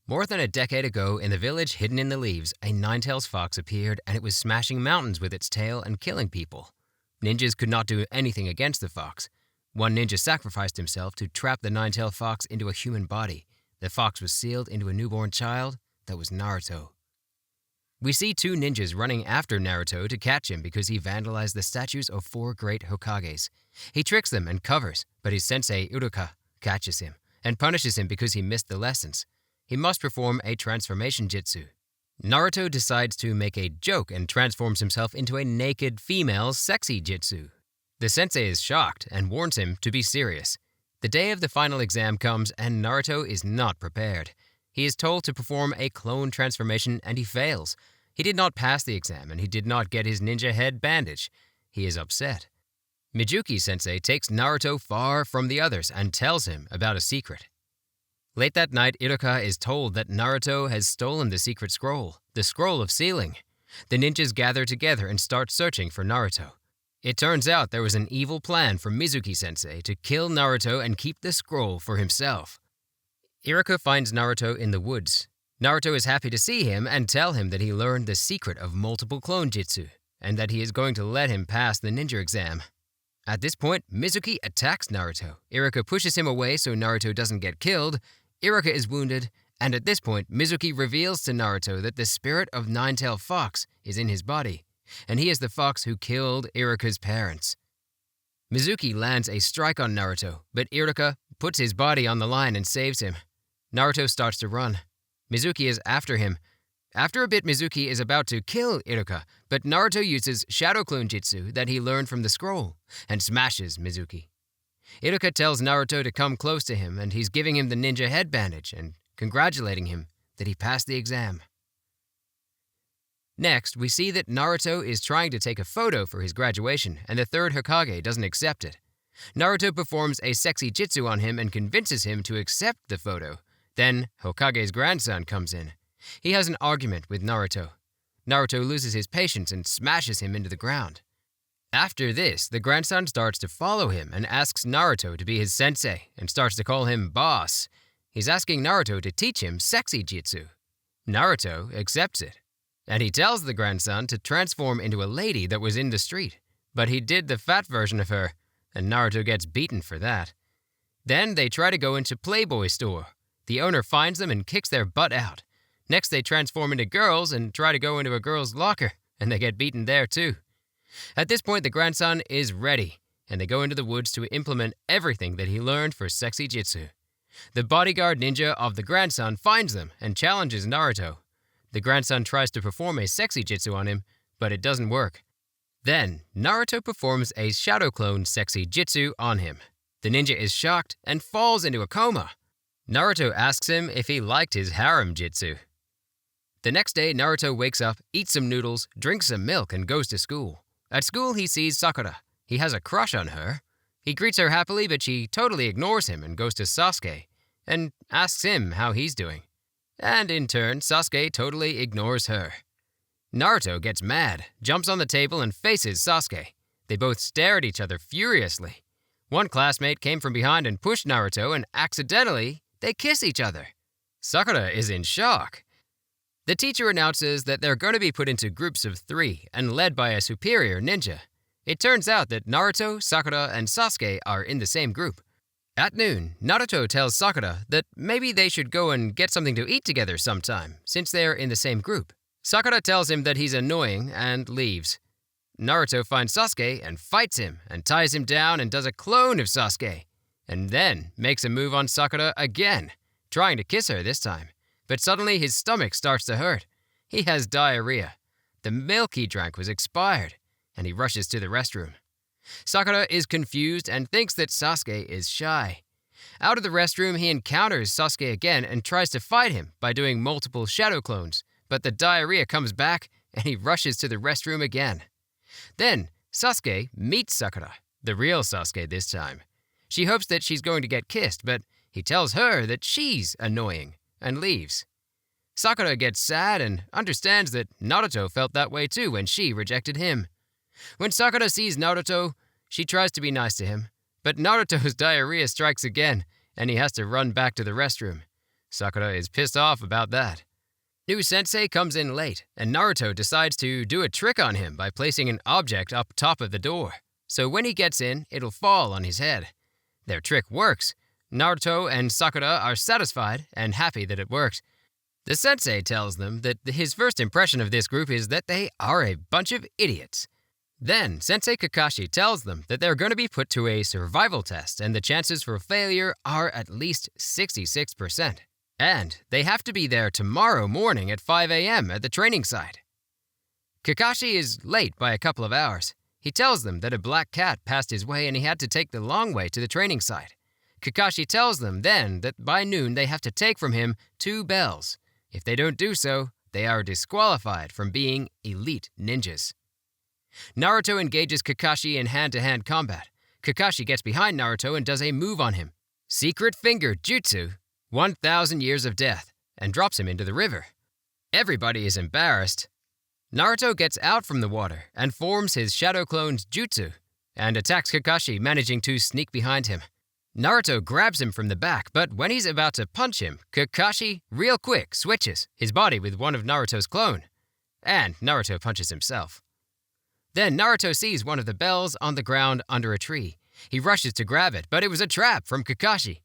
More than a decade ago, in the village hidden in the leaves, a nine-tailed fox appeared and it was smashing mountains with its tail and killing people. Ninjas could not do anything against the fox. One ninja sacrificed himself to trap the nine-tailed fox into a human body. The fox was sealed into a newborn child that was Naruto. We see two ninjas running after Naruto to catch him because he vandalized the statues of four great Hokages. He tricks them and covers, but his sensei Iruka catches him and punishes him because he missed the lessons. He must perform a transformation jutsu. Naruto decides to make a joke and transforms himself into a naked female sexy jutsu. The sensei is shocked and warns him to be serious. The day of the final exam comes and Naruto is not prepared. He is told to perform a clone transformation and he fails. He did not pass the exam and he did not get his ninja head bandage. He is upset. Mizuki-sensei takes Naruto far from the others and tells him about a secret. Late that night, Iruka is told that Naruto has stolen the secret scroll, the Scroll of Sealing. The ninjas gather together and start searching for Naruto. It turns out there was an evil plan from Mizuki-sensei to kill Naruto and keep the scroll for himself. Iruka finds Naruto in the woods. Naruto is happy to see him and tell him that he learned the secret of multiple clone jutsu and that he is going to let him pass the ninja exam. At this point, Mizuki attacks Naruto. Iruka pushes him away so Naruto doesn't get killed. Iruka is wounded, and at this point, Mizuki reveals to Naruto that the spirit of Nine-Tailed Fox is in his body, and he is the fox who killed Iruka's parents. Mizuki lands a strike on Naruto, but Iruka puts his body on the line and saves him. Naruto starts to run. Mizuki is after him. After a bit, Mizuki is about to kill Iruka, but Naruto uses Shadow Clone Jutsu that he learned from the scroll and smashes Mizuki. Iruka tells Naruto to come close to him and he's giving him the ninja head bandage and congratulating him that he passed the exam. Next, we see that Naruto is trying to take a photo for his graduation and the third Hokage doesn't accept it. Naruto performs a sexy jutsu on him and convinces him to accept the photo. Then, Hokage's grandson comes in. He has an argument with Naruto. Naruto loses his patience and smashes him into the ground. After this, the grandson starts to follow him and asks Naruto to be his sensei and starts to call him boss. He's asking Naruto to teach him sexy jutsu. Naruto accepts it, and he tells the grandson to transform into a lady that was in the street, but he did the fat version of her, and Naruto gets beaten for that. Then they try to go into Playboy store. The owner finds them and kicks their butt out. Next, they transform into girls and try to go into a girl's locker, and they get beaten there too. At this point, the grandson is ready, and they go into the woods to implement everything that he learned for sexy jutsu. The bodyguard ninja of the grandson finds them and challenges Naruto. The grandson tries to perform a sexy jutsu on him, but it doesn't work. Then, Naruto performs a shadow clone sexy jutsu on him. The ninja is shocked and falls into a coma. Naruto asks him if he liked his harem jutsu. The next day, Naruto wakes up, eats some noodles, drinks some milk, and goes to school. At school, he sees Sakura. He has a crush on her. He greets her happily, but she totally ignores him and goes to Sasuke and asks him how he's doing. And in turn, Sasuke totally ignores her. Naruto gets mad, jumps on the table, and faces Sasuke. They both stare at each other furiously. One classmate came from behind and pushed Naruto, and accidentally, they kiss each other. Sakura is in shock. The teacher announces that they're going to be put into groups of 3 and led by a superior ninja. It turns out that Naruto, Sakura, and Sasuke are in the same group. At noon, Naruto tells Sakura that maybe they should go and get something to eat together sometime, since they are in the same group. Sakura tells him that he's annoying and leaves. Naruto finds Sasuke and fights him and ties him down and does a clone of Sasuke, and then makes a move on Sakura again, trying to kiss her this time. But suddenly his stomach starts to hurt. He has diarrhea. The milk he drank was expired, and he rushes to the restroom. Sakura is confused and thinks that Sasuke is shy. Out of the restroom, he encounters Sasuke again and tries to fight him by doing multiple shadow clones, but the diarrhea comes back and he rushes to the restroom again. Then, Sasuke meets Sakura, the real Sasuke this time. She hopes that she's going to get kissed, but he tells her that she's annoying and leaves. Sakura gets sad and understands that Naruto felt that way too when she rejected him. When Sakura sees Naruto, she tries to be nice to him, but Naruto's diarrhea strikes again, and he has to run back to the restroom. Sakura is pissed off about that. New sensei comes in late, and Naruto decides to do a trick on him by placing an object up top of the door. So when he gets in, it'll fall on his head. Their trick works. Naruto and Sakura are satisfied and happy that it worked. The sensei tells them that his first impression of this group is that they are a bunch of idiots. Then Sensei Kakashi tells them that they're going to be put to a survival test and the chances for failure are at least 66%. And they have to be there tomorrow morning at 5 a.m. at the training site. Kakashi is late by a couple of hours. He tells them that a black cat passed his way and he had to take the long way to the training site. Kakashi tells them then that by noon they have to take from him 2 bells. If they don't do so, they are disqualified from being elite ninjas. Naruto engages Kakashi in hand-to-hand combat. Kakashi gets behind Naruto and does a move on him. Secret Finger Jutsu, 1,000 Years of Death, and drops him into the river. Everybody is embarrassed. Naruto gets out from the water and forms his Shadow Clone's Jutsu and attacks Kakashi, managing to sneak behind him. Naruto grabs him from the back, but when he's about to punch him, Kakashi, real quick, switches his body with one of Naruto's clone. And Naruto punches himself. Then Naruto sees one of the bells on the ground under a tree. He rushes to grab it, but it was a trap from Kakashi.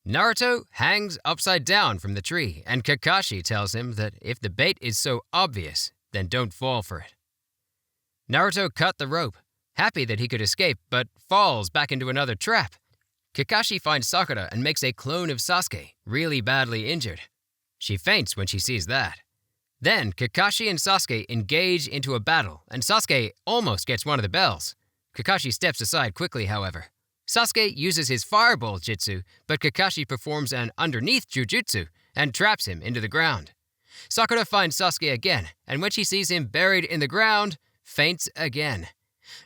Naruto hangs upside down from the tree, and Kakashi tells him that if the bait is so obvious, then don't fall for it. Naruto cut the rope, happy that he could escape, but falls back into another trap. Kakashi finds Sakura and makes a clone of Sasuke, really badly injured. She faints when she sees that. Then Kakashi and Sasuke engage into a battle, and Sasuke almost gets one of the bells. Kakashi steps aside quickly, however. Sasuke uses his Fireball Jutsu, but Kakashi performs an underneath Jujutsu and traps him into the ground. Sakura finds Sasuke again, and when she sees him buried in the ground, faints again.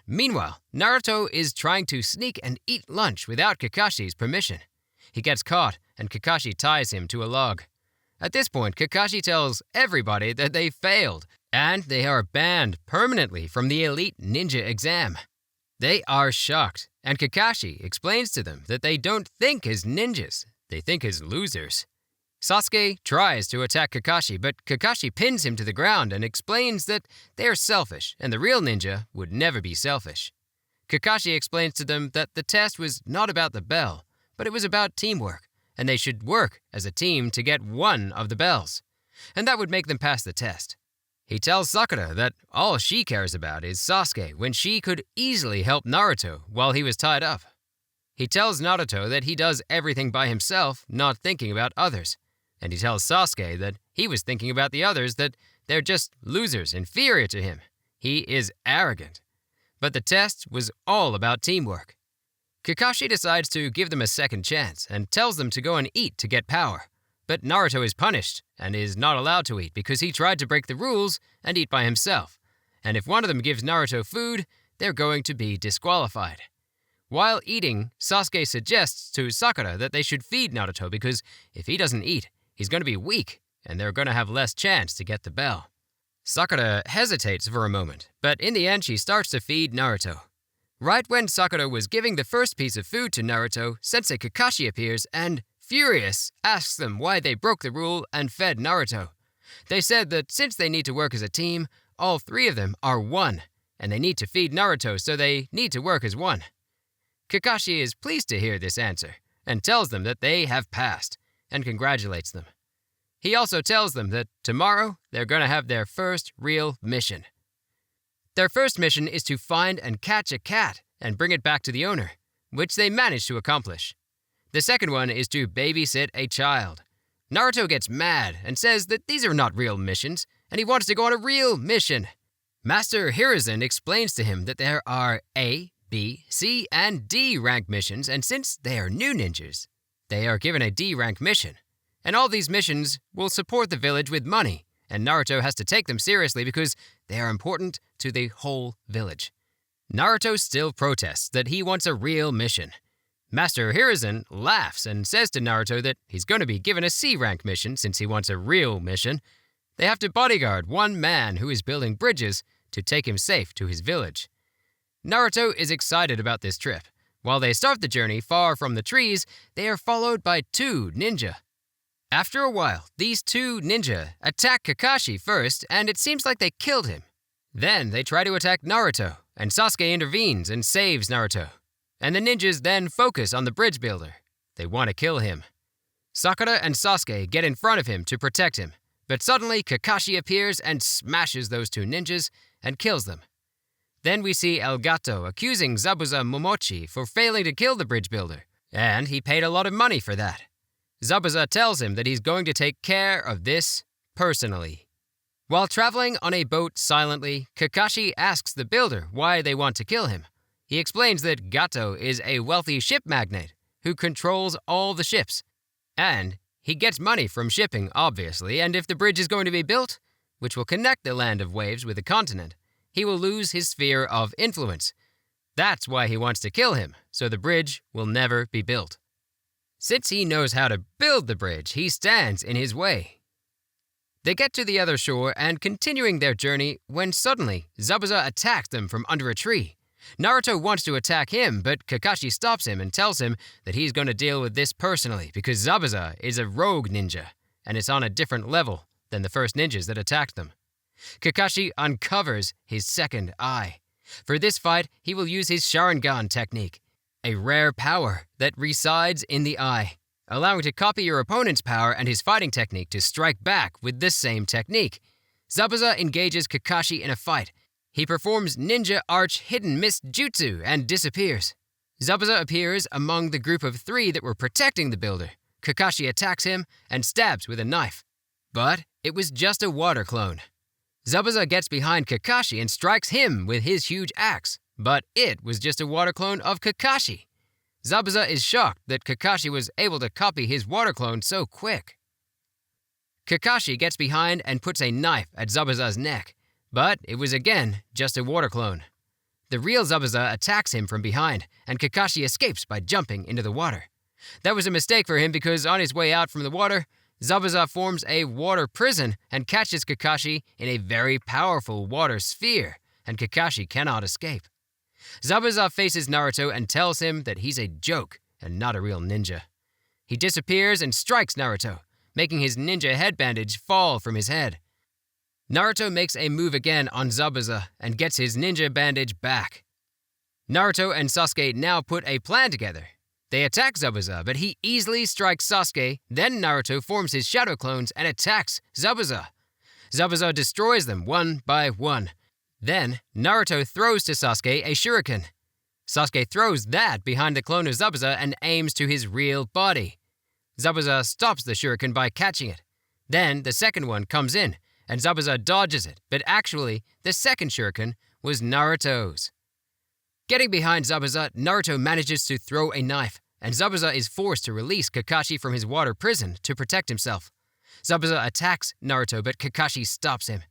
Meanwhile, Naruto is trying to sneak and eat lunch without Kakashi's permission. He gets caught, and Kakashi ties him to a log. At this point, Kakashi tells everybody that they failed, and they are banned permanently from the Elite Ninja exam. They are shocked, and Kakashi explains to them that they don't think as ninjas, they think as losers. Sasuke tries to attack Kakashi, but Kakashi pins him to the ground and explains that they are selfish, and the real ninja would never be selfish. Kakashi explains to them that the test was not about the bell, but it was about teamwork, and they should work as a team to get one of the bells, and that would make them pass the test. He tells Sakura that all she cares about is Sasuke when she could easily help Naruto while he was tied up. He tells Naruto that he does everything by himself, not thinking about others. And he tells Sasuke that he was thinking about the others, that they're just losers, inferior to him. He is arrogant. But the test was all about teamwork. Kakashi decides to give them a second chance and tells them to go and eat to get power. But Naruto is punished and is not allowed to eat because he tried to break the rules and eat by himself. And if one of them gives Naruto food, they're going to be disqualified. While eating, Sasuke suggests to Sakura that they should feed Naruto because if he doesn't eat, he's going to be weak, and they're going to have less chance to get the bell. Sakura hesitates for a moment, but in the end she starts to feed Naruto. Right when Sakura was giving the first piece of food to Naruto, Sensei Kakashi appears and, furious, asks them why they broke the rule and fed Naruto. They said that since they need to work as a team, all 3 of them are one, and they need to feed Naruto, so they need to work as one. Kakashi is pleased to hear this answer, and tells them that they have passed, and congratulates them. He also tells them that tomorrow they're going to have their first real mission. Their first mission is to find and catch a cat and bring it back to the owner, which they manage to accomplish. The second one is to babysit a child. Naruto gets mad and says that these are not real missions, and he wants to go on a real mission. Master Hiruzen explains to him that there are A, B, C, and D rank missions, and since they are new ninjas, they are given a D rank mission. And all these missions will support the village with money, and Naruto has to take them seriously because they are important to the whole village. Naruto still protests that he wants a real mission. Master Hiruzen laughs and says to Naruto that he's going to be given a C rank mission since he wants a real mission. They have to bodyguard one man who is building bridges to take him safe to his village. Naruto is excited about this trip. While they start the journey far from the trees, they are followed by 2 ninja. After a while, these two ninja attack Kakashi first, and it seems like they killed him. Then they try to attack Naruto, and Sasuke intervenes and saves Naruto. And the ninjas then focus on the bridge builder. They want to kill him. Sakura and Sasuke get in front of him to protect him, but suddenly Kakashi appears and smashes those two ninjas and kills them. Then we see El Gato accusing Zabuza Momochi for failing to kill the bridge builder, and he paid a lot of money for that. Zabuza tells him that he's going to take care of this personally. While traveling on a boat silently, Kakashi asks the builder why they want to kill him. He explains that Gato is a wealthy ship magnate who controls all the ships, and he gets money from shipping, obviously, and if the bridge is going to be built, which will connect the land of waves with the continent, he will lose his sphere of influence. That's why he wants to kill him, so the bridge will never be built. Since he knows how to build the bridge, he stands in his way. They get to the other shore and continuing their journey when suddenly Zabuza attacks them from under a tree. Naruto wants to attack him, but Kakashi stops him and tells him that he's going to deal with this personally because Zabuza is a rogue ninja, and it's on a different level than the first ninjas that attacked them. Kakashi uncovers his second eye. For this fight, he will use his Sharingan technique, a rare power that resides in the eye, allowing to copy your opponent's power and his fighting technique to strike back with this same technique. Zabuza engages Kakashi in a fight. He performs ninja arch hidden mist jutsu and disappears. Zabuza appears among the group of 3 that were protecting the builder. Kakashi attacks him and stabs with a knife. But it was just a water clone. Zabuza gets behind Kakashi and strikes him with his huge axe. But it was just a water clone of Kakashi. Zabuza is shocked that Kakashi was able to copy his water clone so quick. Kakashi gets behind and puts a knife at Zabuza's neck, but it was again just a water clone. The real Zabuza attacks him from behind, and Kakashi escapes by jumping into the water. That was a mistake for him because on his way out from the water, Zabuza forms a water prison and catches Kakashi in a very powerful water sphere, and Kakashi cannot escape. Zabuza faces Naruto and tells him that he's a joke and not a real ninja. He disappears and strikes Naruto, making his ninja head bandage fall from his head. Naruto makes a move again on Zabuza and gets his ninja bandage back. Naruto and Sasuke now put a plan together. They attack Zabuza, but he easily strikes Sasuke, then Naruto forms his shadow clones and attacks Zabuza. Zabuza destroys them one by one. Then, Naruto throws to Sasuke a shuriken. Sasuke throws that behind the clone of Zabuza and aims to his real body. Zabuza stops the shuriken by catching it. Then, the second one comes in, and Zabuza dodges it, but actually, the second shuriken was Naruto's. Getting behind Zabuza, Naruto manages to throw a knife, and Zabuza is forced to release Kakashi from his water prison to protect himself. Zabuza attacks Naruto, but Kakashi stops him.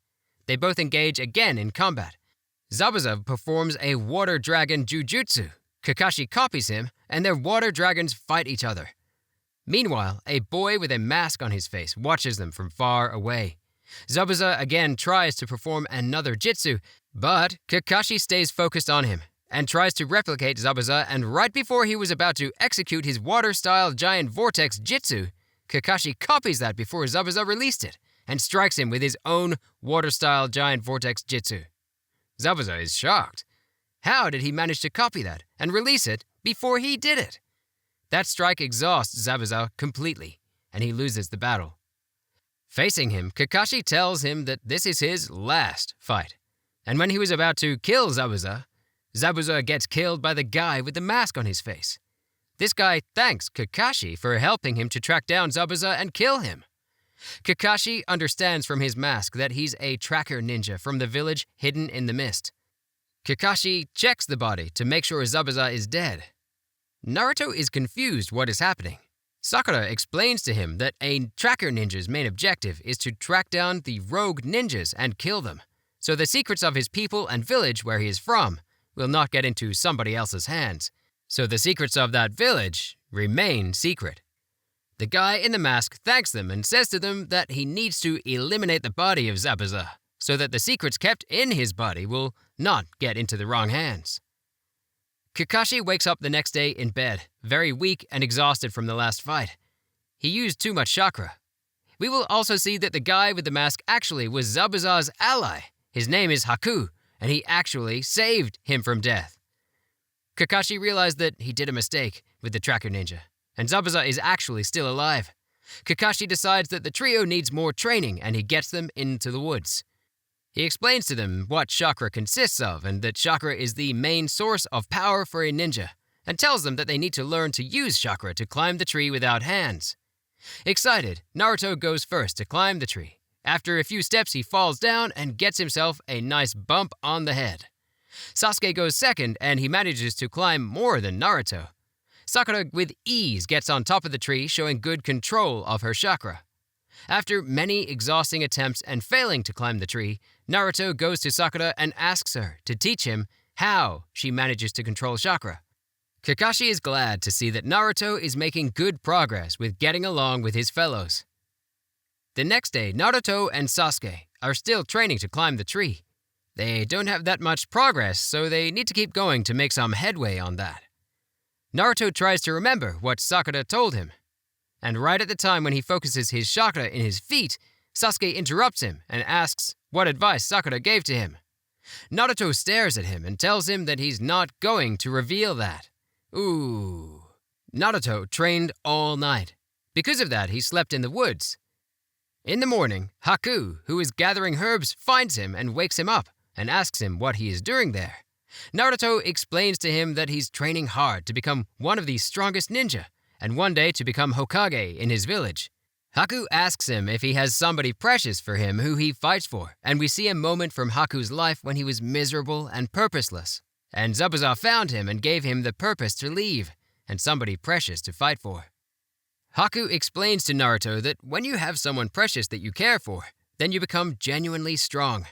They both engage again in combat. Zabuza performs a water dragon jujutsu. Kakashi copies him, and their water dragons fight each other. Meanwhile, a boy with a mask on his face watches them from far away. Zabuza again tries to perform another jutsu, but Kakashi stays focused on him and tries to replicate Zabuza, and right before he was about to execute his water-style giant vortex jutsu, Kakashi copies that before Zabuza released it and strikes him with his own water-style giant vortex jutsu. Zabuza is shocked. How did he manage to copy that and release it before he did it? That strike exhausts Zabuza completely, and he loses the battle. Facing him, Kakashi tells him that this is his last fight. And when he was about to kill Zabuza, Zabuza gets killed by the guy with the mask on his face. This guy thanks Kakashi for helping him to track down Zabuza and kill him. Kakashi understands from his mask that he's a tracker ninja from the village hidden in the mist. Kakashi checks the body to make sure Zabuza is dead. Naruto is confused what is happening. Sakura explains to him that a tracker ninja's main objective is to track down the rogue ninjas and kill them, so the secrets of his people and village where he is from will not get into somebody else's hands, so the secrets of that village remain secret. The guy in the mask thanks them and says to them that he needs to eliminate the body of Zabuza so that the secrets kept in his body will not get into the wrong hands. Kakashi wakes up the next day in bed, very weak and exhausted from the last fight. He used too much chakra, We will also see that the guy with the mask actually was Zabuza's ally. His name is Haku, and he actually saved him from death. Kakashi realized that he did a mistake with the tracker ninja, and Zabuza is actually still alive. Kakashi decides that the trio needs more training, and he gets them into the woods. He explains to them what chakra consists of, and that chakra is the main source of power for a ninja, and tells them that they need to learn to use chakra to climb the tree without hands. Excited, Naruto goes first to climb the tree. After a few steps, he falls down and gets himself a nice bump on the head. Sasuke goes second, and he manages to climb more than Naruto. Sakura with ease gets on top of the tree, showing good control of her chakra. After many exhausting attempts and failing to climb the tree, Naruto goes to Sakura and asks her to teach him how she manages to control chakra. Kakashi is glad to see that Naruto is making good progress with getting along with his fellows. The next day, Naruto and Sasuke are still training to climb the tree. They don't have that much progress, so they need to keep going to make some headway on that. Naruto tries to remember what Sakura told him. And right at the time when he focuses his chakra in his feet, Sasuke interrupts him and asks what advice Sakura gave to him. Naruto stares at him and tells him that he's not going to reveal that. Ooh. Naruto trained all night. Because of that, he slept in the woods. In the morning, Haku, who is gathering herbs, finds him and wakes him up and asks him what he is doing there. Naruto explains to him that he's training hard to become one of the strongest ninja, and one day to become Hokage in his village. Haku asks him if he has somebody precious for him who he fights for, and we see a moment from Haku's life when he was miserable and purposeless. And Zabuza found him and gave him the purpose to leave, and somebody precious to fight for. Haku explains to Naruto that when you have someone precious that you care for, then you become genuinely strong.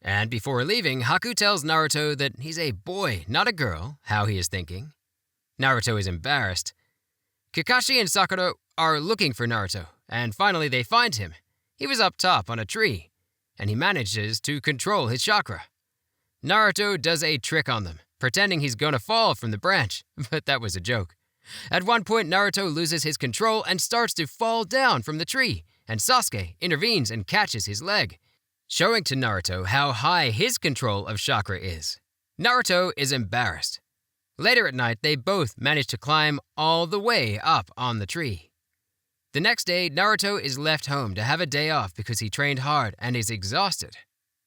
And before leaving, Haku tells Naruto that he's a boy, not a girl, how he is thinking. Naruto is embarrassed. Kakashi and Sakura are looking for Naruto, and finally they find him. He was up top on a tree, and he manages to control his chakra. Naruto does a trick on them, pretending he's gonna fall from the branch, but that was a joke. At one point, Naruto loses his control and starts to fall down from the tree, and Sasuke intervenes and catches his leg, showing to Naruto how high his control of chakra is. Naruto is embarrassed. Later at night, they both manage to climb all the way up on the tree. The next day, Naruto is left home to have a day off because he trained hard and is exhausted.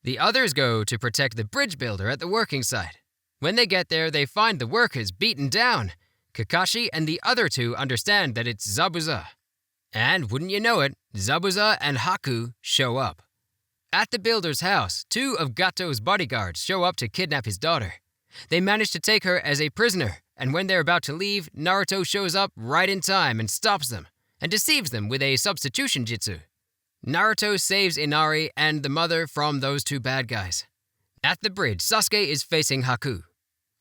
The others go to protect the bridge builder at the working site. When they get there, they find the workers beaten down. Kakashi and the other two understand that it's Zabuza. And wouldn't you know it, Zabuza and Haku show up. At the builder's house, two of Gato's bodyguards show up to kidnap his daughter. They manage to take her as a prisoner, and when they're about to leave, Naruto shows up right in time and stops them, and deceives them with a substitution jutsu. Naruto saves Inari and the mother from those two bad guys. At the bridge, Sasuke is facing Haku.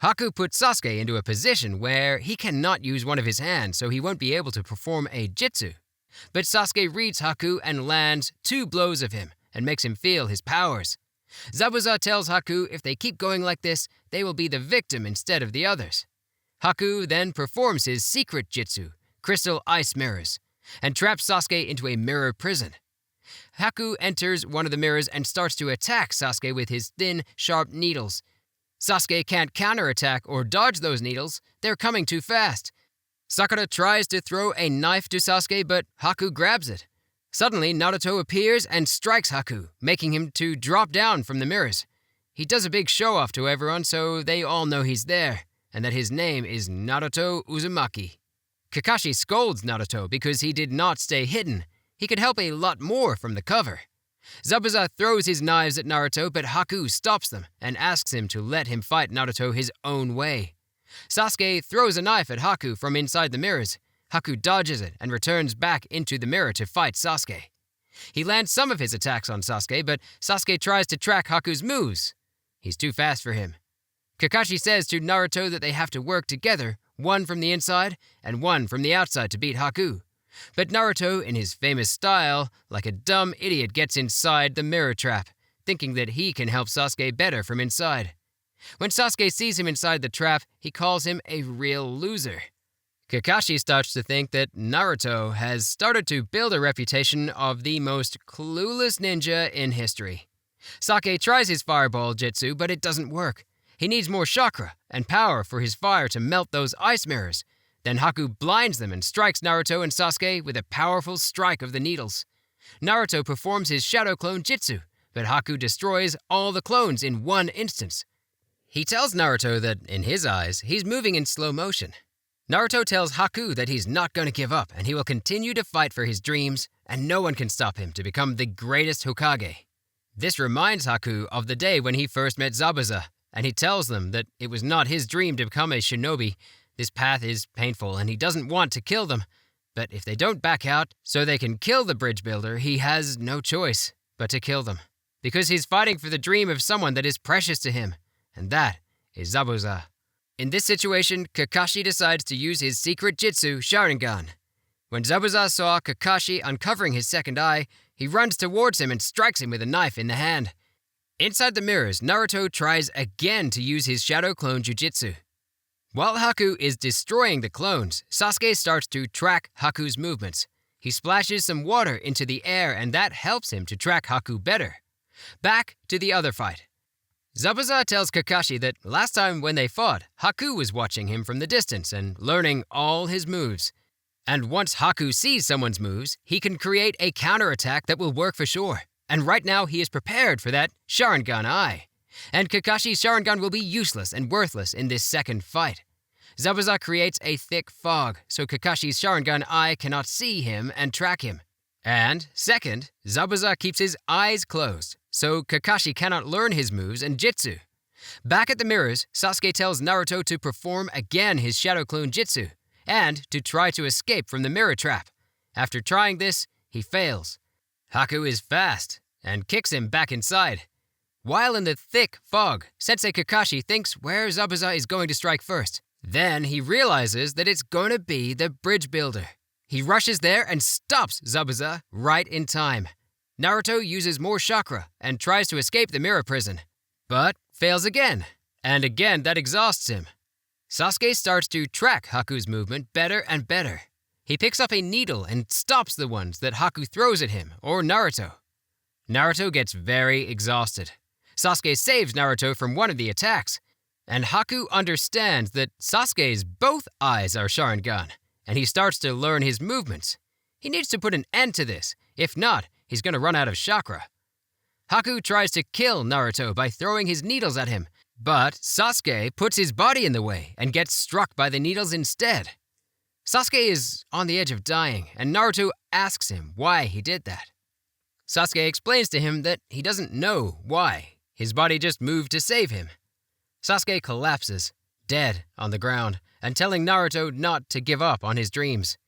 Haku puts Sasuke into a position where he cannot use one of his hands, so he won't be able to perform a jutsu. But Sasuke reads Haku and lands 2 blows of him, and makes him feel his powers. Zabuza tells Haku if they keep going like this, they will be the victim instead of the others. Haku then performs his secret jutsu, crystal ice mirrors, and traps Sasuke into a mirror prison. Haku enters one of the mirrors and starts to attack Sasuke with his thin, sharp needles. Sasuke can't counterattack or dodge those needles, they're coming too fast. Sakura tries to throw a knife to Sasuke, but Haku grabs it. Suddenly, Naruto appears and strikes Haku, making him to drop down from the mirrors. He does a big show-off to everyone so they all know he's there, and that his name is Naruto Uzumaki. Kakashi scolds Naruto because he did not stay hidden. He could help a lot more from the cover. Zabuza throws his knives at Naruto, but Haku stops them and asks him to let him fight Naruto his own way. Sasuke throws a knife at Haku from inside the mirrors. Haku dodges it and returns back into the mirror to fight Sasuke. He lands some of his attacks on Sasuke, but Sasuke tries to track Haku's moves. He's too fast for him. Kakashi says to Naruto that they have to work together, one from the inside and one from the outside to beat Haku. But Naruto, in his famous style, like a dumb idiot gets inside the mirror trap, thinking that he can help Sasuke better from inside. When Sasuke sees him inside the trap, he calls him a real loser. Kakashi starts to think that Naruto has started to build a reputation of the most clueless ninja in history. Sasuke tries his fireball jutsu, but it doesn't work. He needs more chakra and power for his fire to melt those ice mirrors. Then Haku blinds them and strikes Naruto and Sasuke with a powerful strike of the needles. Naruto performs his shadow clone jutsu, but Haku destroys all the clones in one instance. He tells Naruto that, in his eyes, he's moving in slow motion. Naruto tells Haku that he's not going to give up and he will continue to fight for his dreams, and no one can stop him to become the greatest Hokage. This reminds Haku of the day when he first met Zabuza, and he tells them that it was not his dream to become a shinobi. This path is painful and he doesn't want to kill them. But if they don't back out so they can kill the bridge builder, he has no choice but to kill them. Because he's fighting for the dream of someone that is precious to him, and that is Zabuza. In this situation, Kakashi decides to use his secret jutsu, Sharingan. When Zabuza saw Kakashi uncovering his second eye, he runs towards him and strikes him with a knife in the hand. Inside the mirrors, Naruto tries again to use his shadow clone jujitsu. While Haku is destroying the clones, Sasuke starts to track Haku's movements. He splashes some water into the air and that helps him to track Haku better. Back to the other fight. Zabuza tells Kakashi that last time when they fought, Haku was watching him from the distance and learning all his moves. And once Haku sees someone's moves, he can create a counterattack that will work for sure. And right now he is prepared for that Sharingan eye. And Kakashi's Sharingan will be useless and worthless in this second fight. Zabuza creates a thick fog so Kakashi's Sharingan eye cannot see him and track him. And second, Zabuza keeps his eyes closed so Kakashi cannot learn his moves and jutsu. Back at the mirrors, Sasuke tells Naruto to perform again his shadow clone jutsu and to try to escape from the mirror trap. After trying this, he fails. Haku is fast and kicks him back inside. While in the thick fog, Sensei Kakashi thinks where Zabuza is going to strike first. Then he realizes that it's going to be the bridge builder. He rushes there and stops Zabuza right in time. Naruto uses more chakra and tries to escape the mirror prison, but fails again, and again that exhausts him. Sasuke starts to track Haku's movement better and better. He picks up a needle and stops the ones that Haku throws at him or Naruto. Naruto gets very exhausted. Sasuke saves Naruto from one of the attacks, and Haku understands that Sasuke's both eyes are Sharingan, and he starts to learn his movements. He needs to put an end to this. If not, he's going to run out of chakra. Haku tries to kill Naruto by throwing his needles at him, but Sasuke puts his body in the way and gets struck by the needles instead. Sasuke is on the edge of dying, and Naruto asks him why he did that. Sasuke explains to him that he doesn't know why. His body just moved to save him. Sasuke collapses, dead on the ground, and telling Naruto not to give up on his dreams.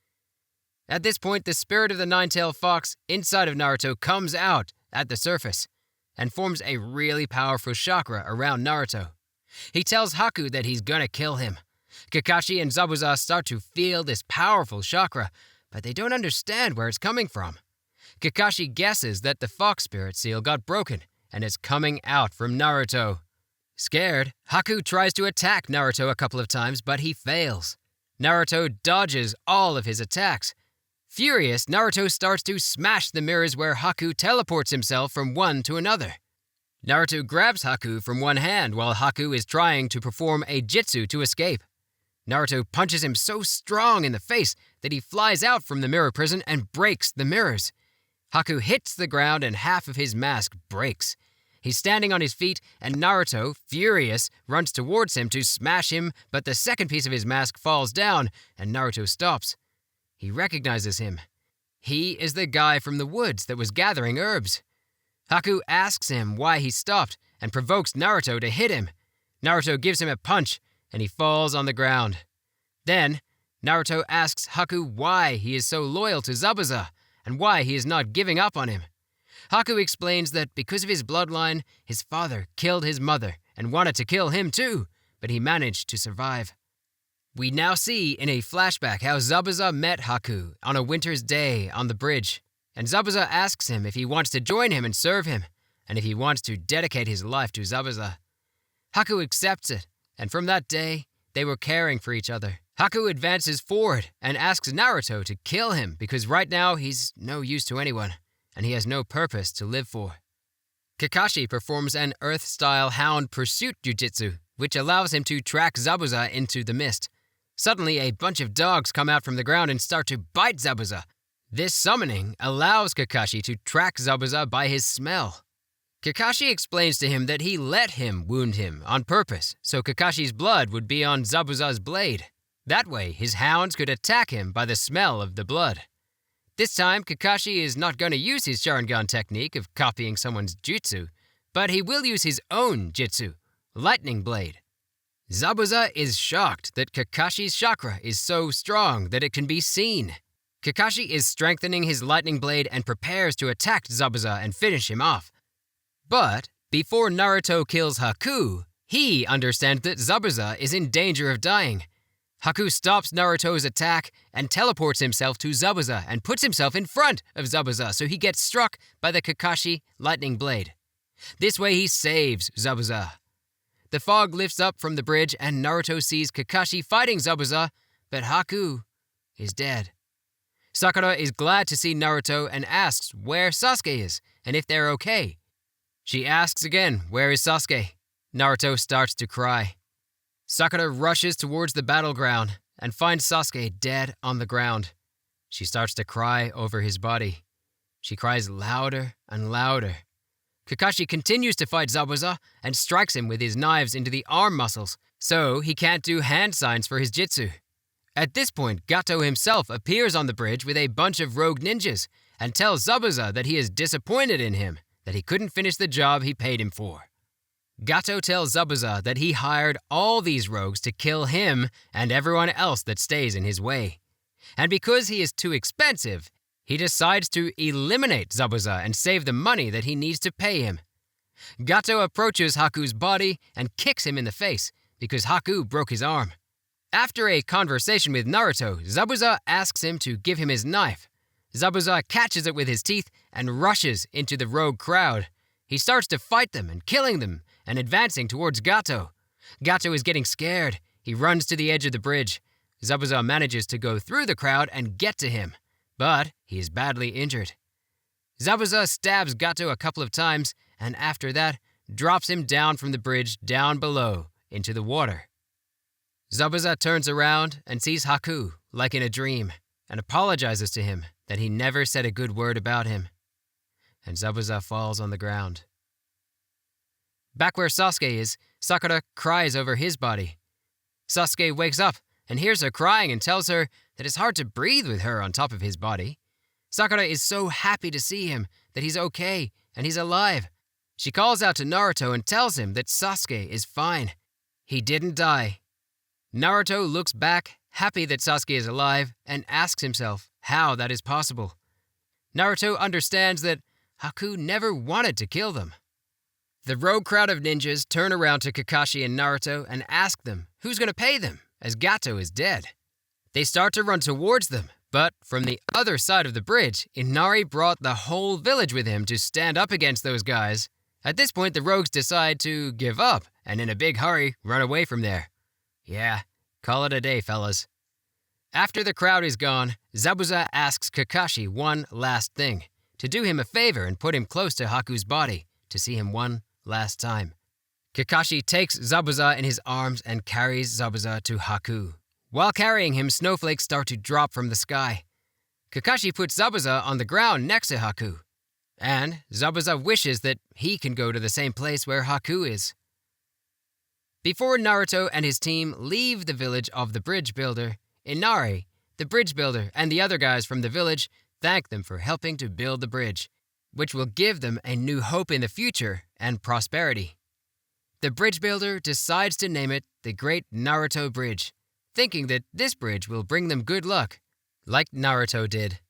At this point, the spirit of the nine-tailed fox inside of Naruto comes out at the surface and forms a really powerful chakra around Naruto. He tells Haku that he's gonna kill him. Kakashi and Zabuza start to feel this powerful chakra, but they don't understand where it's coming from. Kakashi guesses that the fox spirit seal got broken and is coming out from Naruto. Scared, Haku tries to attack Naruto a couple of times, but he fails. Naruto dodges all of his attacks. Furious, Naruto starts to smash the mirrors where Haku teleports himself from one to another. Naruto grabs Haku from one hand while Haku is trying to perform a jutsu to escape. Naruto punches him so strong in the face that he flies out from the mirror prison and breaks the mirrors. Haku hits the ground and half of his mask breaks. He's standing on his feet, and Naruto, furious, runs towards him to smash him, but the second piece of his mask falls down, and Naruto stops. He recognizes him. He is the guy from the woods that was gathering herbs. Haku asks him why he stopped and provokes Naruto to hit him. Naruto gives him a punch, and he falls on the ground. Then, Naruto asks Haku why he is so loyal to Zabuza and why he is not giving up on him. Haku explains that because of his bloodline, his father killed his mother and wanted to kill him too, but he managed to survive. We now see in a flashback how Zabuza met Haku on a winter's day on the bridge, and Zabuza asks him if he wants to join him and serve him, and if he wants to dedicate his life to Zabuza. Haku accepts it, and from that day, they were caring for each other Haku advances forward and asks Naruto to kill him because right now he's no use to anyone, and he has no purpose to live for. Kakashi performs an Earth-style hound pursuit jutsu, which allows him to track Zabuza into the mist. Suddenly, a bunch of dogs come out from the ground and start to bite Zabuza. This summoning allows Kakashi to track Zabuza by his smell. Kakashi explains to him that he let him wound him on purpose, so Kakashi's blood would be on Zabuza's blade. That way, his hounds could attack him by the smell of the blood. This time, Kakashi is not going to use his Sharingan technique of copying someone's jutsu, but he will use his own jitsu, Lightning Blade. Zabuza is shocked that Kakashi's chakra is so strong that it can be seen. Kakashi is strengthening his Lightning Blade and prepares to attack Zabuza and finish him off. But before Naruto kills Haku, he understands that Zabuza is in danger of dying. Haku stops Naruto's attack and teleports himself to Zabuza and puts himself in front of Zabuza so he gets struck by the Kakashi Lightning Blade. This way he saves Zabuza. The fog lifts up from the bridge and Naruto sees Kakashi fighting Zabuza, but Haku is dead. Sakura is glad to see Naruto and asks where Sasuke is and if they're okay. She asks again, where is Sasuke? Naruto starts to cry. Sakura rushes towards the battleground and finds Sasuke dead on the ground. She starts to cry over his body. She cries louder and louder. Kakashi continues to fight Zabuza and strikes him with his knives into the arm muscles, so he can't do hand signs for his jutsu. At this point, Gato himself appears on the bridge with a bunch of rogue ninjas and tells Zabuza that he is disappointed in him, that he couldn't finish the job he paid him for. Gato tells Zabuza that he hired all these rogues to kill him and everyone else that stays in his way. And because he is too expensive, he decides to eliminate Zabuza and save the money that he needs to pay him. Gato approaches Haku's body and kicks him in the face because Haku broke his arm. After a conversation with Naruto, Zabuza asks him to give him his knife. Zabuza catches it with his teeth and rushes into the rogue crowd. He starts to fight them and killing them and advancing towards Gato. Gato is getting scared. He runs to the edge of the bridge. Zabuza manages to go through the crowd and get to him, but he is badly injured. Zabuza stabs Gato a couple of times and after that drops him down from the bridge down below into the water. Zabuza turns around and sees Haku like in a dream and apologizes to him that he never said a good word about him. And Zabuza falls on the ground. Back where Sasuke is, Sakura cries over his body. Sasuke wakes up and hears her crying and tells her that it's hard to breathe with her on top of his body. Sakura is so happy to see him, that he's okay and he's alive. She calls out to Naruto and tells him that Sasuke is fine. He didn't die. Naruto looks back, happy that Sasuke is alive, and asks himself how that is possible. Naruto understands that Haku never wanted to kill them. The rogue crowd of ninjas turn around to Kakashi and Naruto and ask them who's going to pay them, as Gato is dead. They start to run towards them, but from the other side of the bridge, Inari brought the whole village with him to stand up against those guys. At this point, the rogues decide to give up and in a big hurry run away from there. Yeah, call it a day, fellas. After the crowd is gone, Zabuza asks Kakashi one last thing, to do him a favor and put him close to Haku's body to see him one last time. Kakashi takes Zabuza in his arms and carries Zabuza to Haku. While carrying him, snowflakes start to drop from the sky. Kakashi puts Zabuza on the ground next to Haku, and Zabuza wishes that he can go to the same place where Haku is. Before Naruto and his team leave the village of the bridge builder, Inari, the bridge builder, and the other guys from the village thank them for helping to build the bridge, which will give them a new hope in the future and prosperity. The bridge builder decides to name it the Great Naruto Bridge, thinking that this bridge will bring them good luck, like Naruto did.